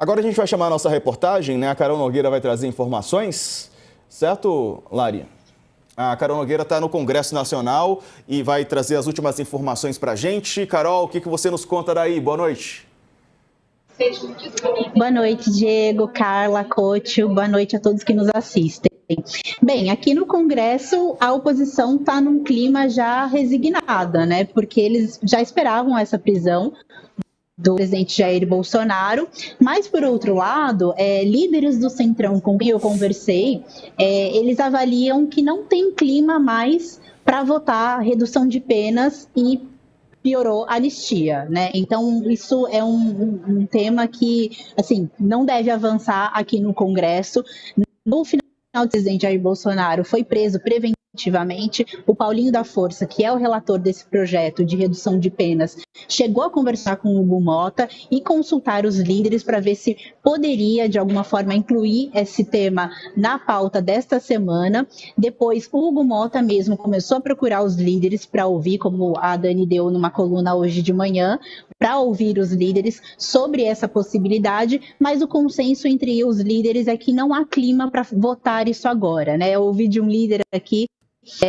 Agora a gente vai chamar a nossa reportagem, né? A Carol Nogueira vai trazer informações, certo, Lari? A Carol Nogueira está no Congresso Nacional e vai trazer as últimas informações para a gente. Carol, o que você nos conta daí? Boa noite. Boa noite, Diego, Carla, Coach. Boa noite a todos que nos assistem. Bem, aqui no Congresso a oposição está num clima já resignada, né? Porque eles já esperavam essa prisão do presidente Jair Bolsonaro, mas, por outro lado, líderes do Centrão com quem eu conversei, eles avaliam que não tem clima mais para votar redução de penas e piorou a anistia, né? Então, isso é um tema que, assim, não deve avançar aqui no Congresso. No final, o presidente Jair Bolsonaro foi preso preventivamente. O Paulinho da Força, que é o relator desse projeto de redução de penas, chegou a conversar com o Hugo Mota e consultar os líderes para ver se poderia, de alguma forma, incluir esse tema na pauta desta semana. Depois, o Hugo Mota mesmo começou a procurar os líderes para ouvir, como a Dani deu numa coluna hoje de manhã, para ouvir os líderes sobre essa possibilidade, mas o consenso entre os líderes é que não há clima para votar isso agora, né? Eu ouvi de um líder aqui,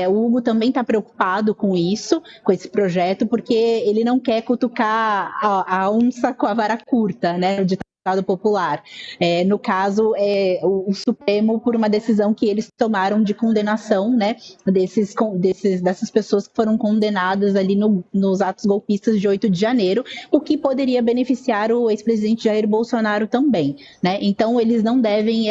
o Hugo também está preocupado com isso, com esse projeto, porque ele não quer cutucar a onça com a vara curta, né? O ditado popular. No caso, o Supremo, por uma decisão que eles tomaram de condenação, né? Dessas pessoas que foram condenadas ali nos atos golpistas de 8 de janeiro, o que poderia beneficiar o ex-presidente Jair Bolsonaro também, né? Então, eles não devem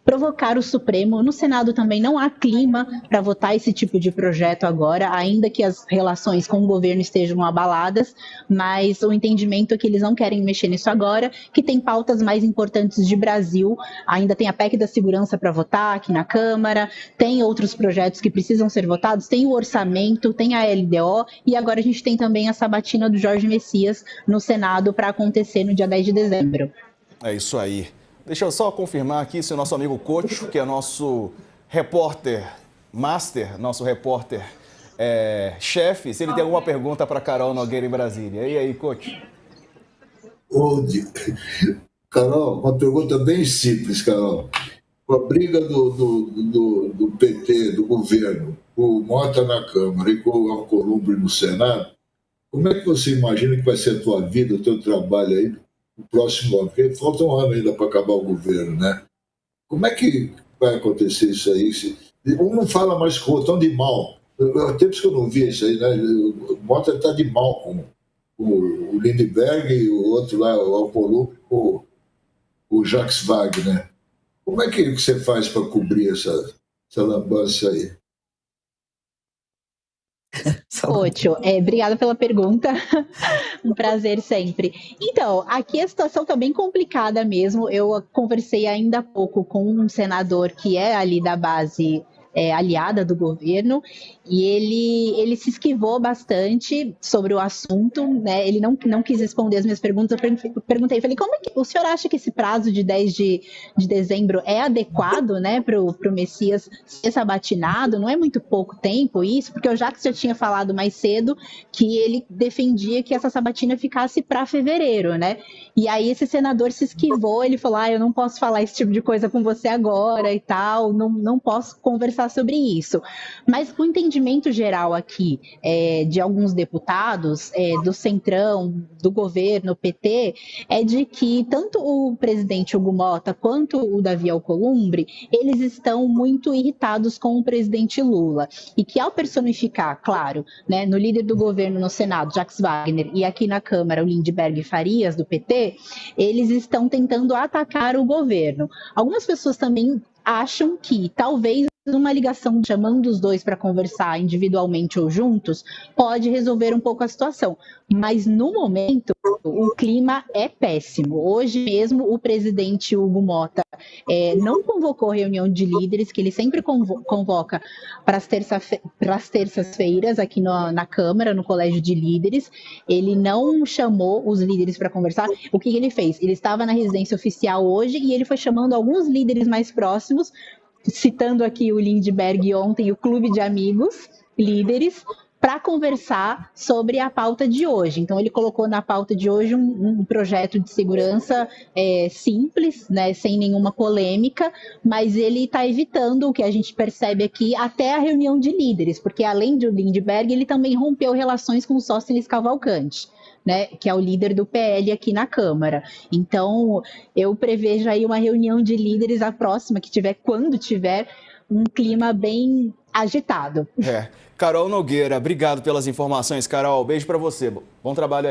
provocar o Supremo. No Senado também não há clima para votar esse tipo de projeto agora, ainda que as relações com o governo estejam abaladas, mas o entendimento é que eles não querem mexer nisso agora, que tem pautas mais importantes de Brasil, ainda tem a PEC da segurança para votar aqui na Câmara, tem outros projetos que precisam ser votados, tem o orçamento, tem a LDO, e agora a gente tem também a sabatina do Jorge Messias no Senado para acontecer no dia 10 de dezembro. É isso aí. Deixa eu só confirmar aqui se o nosso amigo Coach, que é nosso repórter master, nosso repórter chefe, se ele tem alguma pergunta para Carol Nogueira em Brasília. E aí, Coach? Carol, uma pergunta bem simples, Carol. Com a briga do PT, do governo, com o Mota na Câmara e com o Alcolumbre no Senado, como é que você imagina que vai ser a tua vida, o teu trabalho aí no próximo ano? Porque falta um ano ainda para acabar o governo, né? Como é que vai acontecer isso aí? Um não fala mais com o outro, tão de mal. Há tempos que eu não vi isso aí, né? O Mota está de mal com o Lindbergh e o outro lá, o Alcolumbre, o Jacques Wagner. Como é que você faz para cobrir essa lambança aí? Ótimo, obrigada pela pergunta, um prazer sempre. Então, aqui a situação está bem complicada mesmo. Eu conversei ainda há pouco com um senador que é ali da base aliada do governo, e ele se esquivou bastante sobre o assunto, né? Ele não quis responder as minhas perguntas. Eu perguntei, falei, como é que o senhor acha que esse prazo de 10 de dezembro é adequado, né, para o Messias ser sabatinado? Não é muito pouco tempo isso? Porque o Jacques já tinha falado mais cedo que ele defendia que essa sabatina ficasse para fevereiro, né? E aí esse senador se esquivou, ele falou, eu não posso falar esse tipo de coisa com você agora e tal, não posso conversar sobre isso. Mas o entendimento geral aqui de alguns deputados do Centrão, do governo, PT, é de que tanto o presidente Hugo Mota quanto o Davi Alcolumbre, eles estão muito irritados com o presidente Lula. E que ao personificar, claro, né, no líder do governo no Senado, Jacques Wagner, e aqui na Câmara, o Lindbergh Farias, do PT, eles estão tentando atacar o governo. Algumas pessoas também acham que talvez uma ligação chamando os dois para conversar individualmente ou juntos pode resolver um pouco a situação. Mas no momento o clima é péssimo. Hoje mesmo o presidente Hugo Mota não convocou reunião de líderes, que ele sempre convoca para as terças-feiras aqui na Câmara, no Colégio de Líderes. Ele não chamou os líderes para conversar. O que ele fez? Ele estava na residência oficial hoje e ele foi chamando alguns líderes mais próximos, citando aqui o Lindbergh ontem, o clube de amigos, líderes, para conversar sobre a pauta de hoje. Então, ele colocou na pauta de hoje um projeto de segurança simples, né, sem nenhuma polêmica, mas ele está evitando, o que a gente percebe aqui, até a reunião de líderes, porque além do Lindbergh, ele também rompeu relações com o Sóstenes Cavalcante, né, que é o líder do PL aqui na Câmara. Então, eu prevejo aí uma reunião de líderes, a próxima que tiver, quando tiver, um clima bem agitado. Carol Nogueira, obrigado pelas informações, Carol. Beijo para você. Bom trabalho aí.